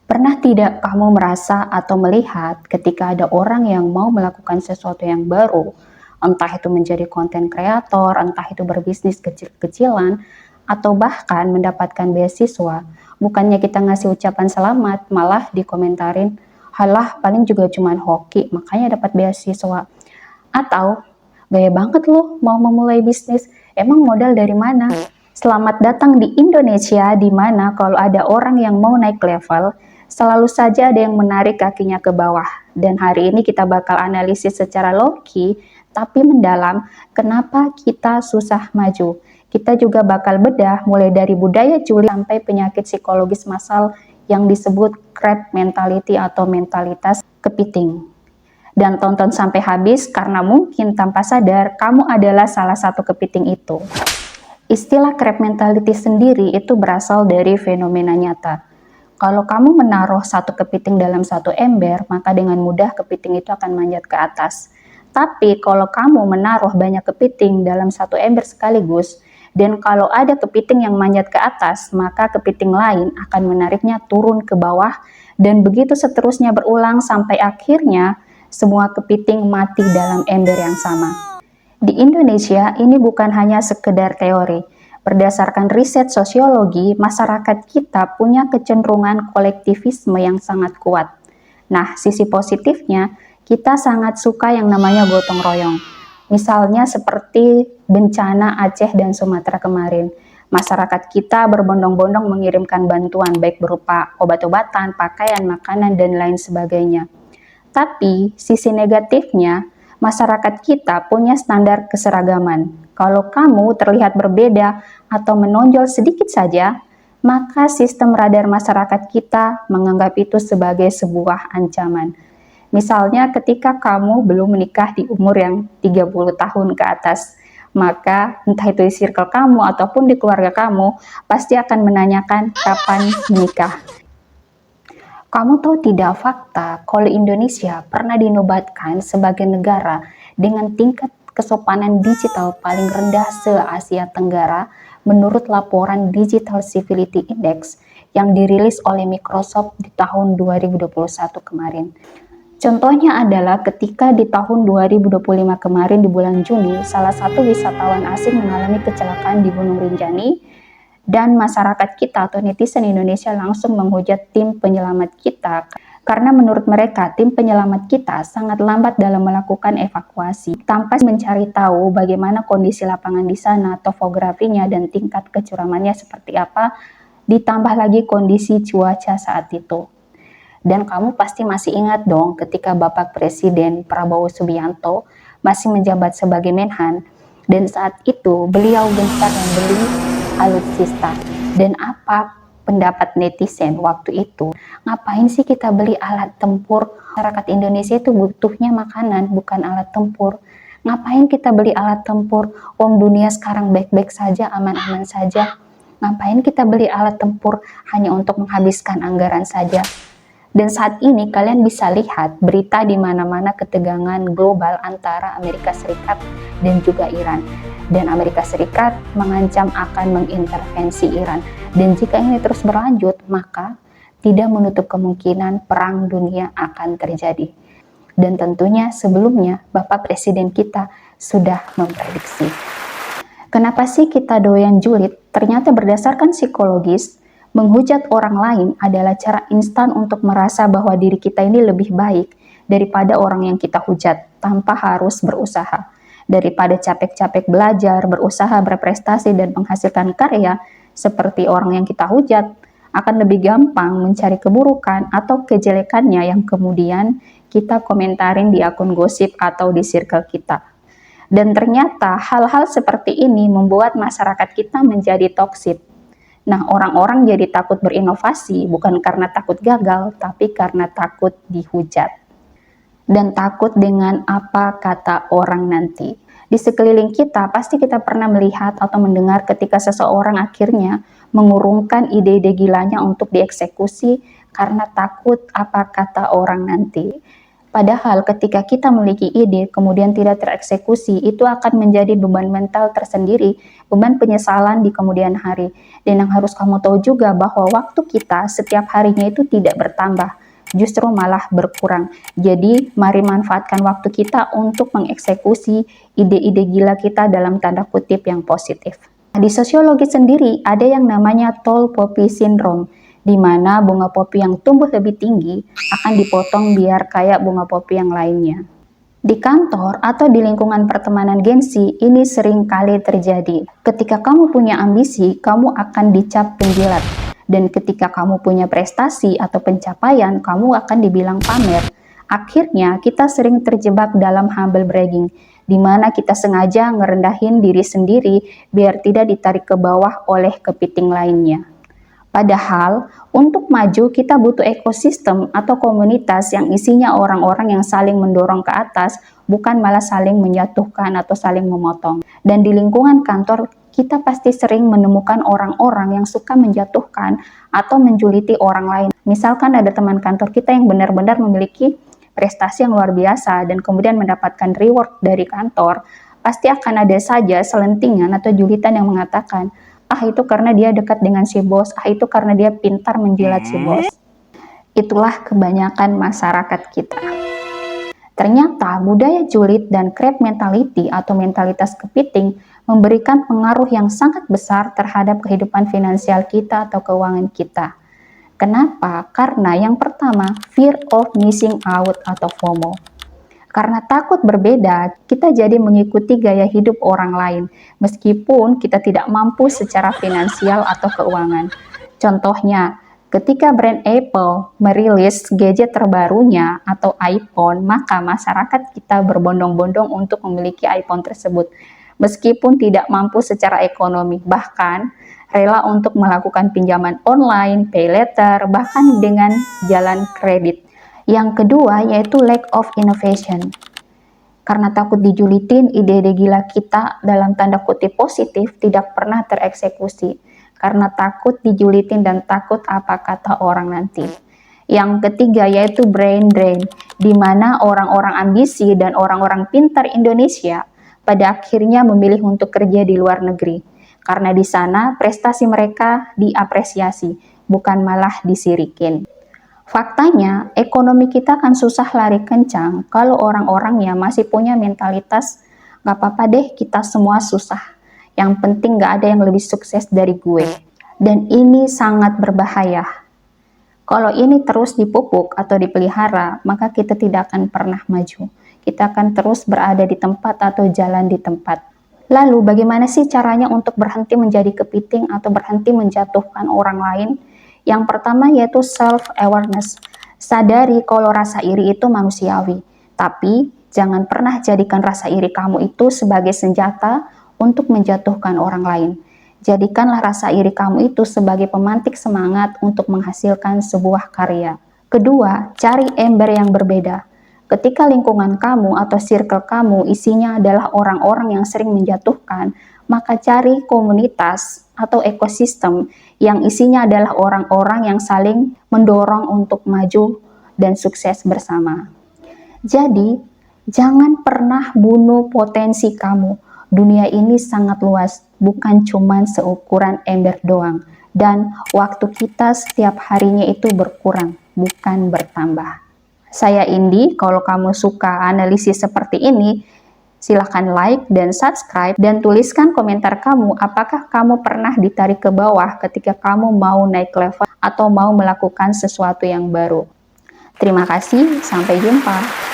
Pernah tidak kamu merasa atau melihat ketika ada orang yang mau melakukan sesuatu yang baru, entah itu menjadi konten kreator, entah itu berbisnis kecil-kecilan, atau bahkan mendapatkan beasiswa, bukannya kita ngasih ucapan selamat, malah dikomentarin, halah paling juga cuman hoki, makanya dapat beasiswa. Atau, gaya banget loh mau memulai bisnis, emang modal dari mana? Selamat datang di Indonesia, di mana kalau ada orang yang mau naik level, selalu saja ada yang menarik kakinya ke bawah. Dan hari ini kita bakal analisis secara low-key, tapi mendalam, kenapa kita susah maju. Kita juga bakal bedah mulai dari budaya julid sampai penyakit psikologis massal yang disebut crab mentality atau mentalitas kepiting. Dan tonton sampai habis karena mungkin tanpa sadar kamu adalah salah satu kepiting itu. Istilah crab mentality sendiri itu berasal dari fenomena nyata. Kalau kamu menaruh satu kepiting dalam satu ember, maka dengan mudah kepiting itu akan manjat ke atas. Tapi kalau kamu menaruh banyak kepiting dalam satu ember sekaligus, dan kalau ada kepiting yang manjat ke atas, maka kepiting lain akan menariknya turun ke bawah, dan begitu seterusnya berulang sampai akhirnya semua kepiting mati dalam ember yang sama. Di Indonesia, ini bukan hanya sekedar teori. Berdasarkan riset sosiologi, masyarakat kita punya kecenderungan kolektivisme yang sangat kuat. Nah, sisi positifnya, kita sangat suka yang namanya gotong royong. Misalnya seperti bencana Aceh dan Sumatera kemarin. Masyarakat kita berbondong-bondong mengirimkan bantuan, baik berupa obat-obatan, pakaian, makanan, dan lain sebagainya. Tapi, sisi negatifnya, masyarakat kita punya standar keseragaman. Kalau kamu terlihat berbeda atau menonjol sedikit saja, maka sistem radar masyarakat kita menganggap itu sebagai sebuah ancaman. Misalnya ketika kamu belum menikah di umur yang 30 tahun ke atas, maka entah itu di circle kamu ataupun di keluarga kamu, pasti akan menanyakan kapan menikah. Kamu tahu tidak fakta kalau Indonesia pernah dinobatkan sebagai negara dengan tingkat kesopanan digital paling rendah se-Asia Tenggara menurut laporan Digital Civility Index yang dirilis oleh Microsoft di tahun 2021 kemarin. Contohnya adalah ketika di tahun 2025 kemarin di bulan Juni, salah satu wisatawan asing mengalami kecelakaan di Gunung Rinjani, dan masyarakat kita atau netizen Indonesia langsung menghujat tim penyelamat kita karena menurut mereka tim penyelamat kita sangat lambat dalam melakukan evakuasi tanpa mencari tahu bagaimana kondisi lapangan di sana, topografinya, dan tingkat kecuramannya seperti apa, ditambah lagi kondisi cuaca saat itu. Dan kamu pasti masih ingat dong ketika Bapak Presiden Prabowo Subianto masih menjabat sebagai Menhan, dan saat itu beliau gencar membeli alutsista. Dan apa pendapat netizen waktu itu? Ngapain sih kita beli alat tempur? Masyarakat Indonesia itu butuhnya makanan, bukan alat tempur. Ngapain kita beli alat tempur? Wong dunia sekarang baik-baik saja, aman-aman saja. Ngapain kita beli alat tempur hanya untuk menghabiskan anggaran saja? Dan saat ini kalian bisa lihat berita di mana-mana ketegangan global antara Amerika Serikat dan juga Iran. Dan Amerika Serikat mengancam akan mengintervensi Iran. Dan jika ini terus berlanjut, maka tidak menutup kemungkinan perang dunia akan terjadi. Dan tentunya sebelumnya Bapak Presiden kita sudah memprediksi. Kenapa sih kita doyan julid? Ternyata berdasarkan psikologis, menghujat orang lain adalah cara instan untuk merasa bahwa diri kita ini lebih baik daripada orang yang kita hujat tanpa harus berusaha. Daripada capek-capek belajar, berusaha, berprestasi, dan menghasilkan karya seperti orang yang kita hujat, akan lebih gampang mencari keburukan atau kejelekannya yang kemudian kita komentarin di akun gosip atau di circle kita. Dan ternyata hal-hal seperti ini membuat masyarakat kita menjadi toksik. Nah, orang-orang jadi takut berinovasi bukan karena takut gagal, tapi karena takut dihujat. Dan takut dengan apa kata orang nanti. Di sekeliling kita, pasti kita pernah melihat atau mendengar ketika seseorang akhirnya mengurungkan ide-ide gilanya untuk dieksekusi karena takut apa kata orang nanti. Padahal ketika kita memiliki ide kemudian tidak tereksekusi, itu akan menjadi beban mental tersendiri, beban penyesalan di kemudian hari. Dan yang harus kamu tahu juga bahwa waktu kita setiap harinya itu tidak bertambah, justru malah berkurang. Jadi mari manfaatkan waktu kita untuk mengeksekusi ide-ide gila kita dalam tanda kutip yang positif. Di sosiologi sendiri ada yang namanya tall poppy syndrome, di mana bunga popi yang tumbuh lebih tinggi akan dipotong biar kayak bunga popi yang lainnya. Di kantor atau di lingkungan pertemanan gengsi, ini sering kali terjadi. Ketika kamu punya ambisi, kamu akan dicap penjilat. Dan ketika kamu punya prestasi atau pencapaian, kamu akan dibilang pamer. Akhirnya, kita sering terjebak dalam humble bragging, di mana kita sengaja ngerendahin diri sendiri biar tidak ditarik ke bawah oleh kepiting lainnya. Padahal, untuk maju kita butuh ekosistem atau komunitas yang isinya orang-orang yang saling mendorong ke atas, bukan malah saling menjatuhkan atau saling memotong. Dan di lingkungan kantor, kita pasti sering menemukan orang-orang yang suka menjatuhkan atau menjuliti orang lain. Misalkan ada teman kantor kita yang benar-benar memiliki prestasi yang luar biasa dan kemudian mendapatkan reward dari kantor, pasti akan ada saja selentingan atau julitan yang mengatakan, ah itu karena dia dekat dengan si bos, ah itu karena dia pintar menjilat si bos. Itulah kebanyakan masyarakat kita. Ternyata budaya julid dan crab mentality atau mentalitas kepiting memberikan pengaruh yang sangat besar terhadap kehidupan finansial kita atau keuangan kita. Kenapa? Karena yang pertama, fear of missing out atau FOMO. Karena takut berbeda, kita jadi mengikuti gaya hidup orang lain, meskipun kita tidak mampu secara finansial atau keuangan. Contohnya, ketika brand Apple merilis gadget terbarunya atau iPhone, maka masyarakat kita berbondong-bondong untuk memiliki iPhone tersebut, meskipun tidak mampu secara ekonomi, bahkan rela untuk melakukan pinjaman online, pay later, bahkan dengan jalan kredit. Yang kedua yaitu lack of innovation. Karena takut dijulitin, ide-ide gila kita dalam tanda kutip positif tidak pernah tereksekusi. Karena takut dijulitin dan takut apa kata orang nanti. Yang ketiga yaitu brain drain, di mana orang-orang ambisi dan orang-orang pintar Indonesia pada akhirnya memilih untuk kerja di luar negeri. Karena di sana prestasi mereka diapresiasi, bukan malah disirikin. Faktanya, ekonomi kita akan susah lari kencang kalau orang-orangnya masih punya mentalitas, gak apa-apa deh kita semua susah. Yang penting gak ada yang lebih sukses dari gue. Dan ini sangat berbahaya. Kalau ini terus dipupuk atau dipelihara, maka kita tidak akan pernah maju. Kita akan terus berada di tempat atau jalan di tempat. Lalu bagaimana sih caranya untuk berhenti menjadi kepiting atau berhenti menjatuhkan orang lain? Yang pertama yaitu self-awareness. Sadari kalau rasa iri itu manusiawi. Tapi jangan pernah jadikan rasa iri kamu itu sebagai senjata untuk menjatuhkan orang lain. Jadikanlah rasa iri kamu itu sebagai pemantik semangat untuk menghasilkan sebuah karya. Kedua, cari ember yang berbeda. Ketika lingkungan kamu atau circle kamu isinya adalah orang-orang yang sering menjatuhkan, maka cari komunitas atau ekosistem yang isinya adalah orang-orang yang saling mendorong untuk maju dan sukses bersama. Jadi, jangan pernah bunuh potensi kamu. Dunia ini sangat luas, bukan cuma seukuran ember doang. Dan waktu kita setiap harinya itu berkurang, bukan bertambah. Saya Indi, kalau kamu suka analisis seperti ini, silahkan like dan subscribe dan tuliskan komentar kamu apakah kamu pernah ditarik ke bawah ketika kamu mau naik level atau mau melakukan sesuatu yang baru. Terima kasih, sampai jumpa.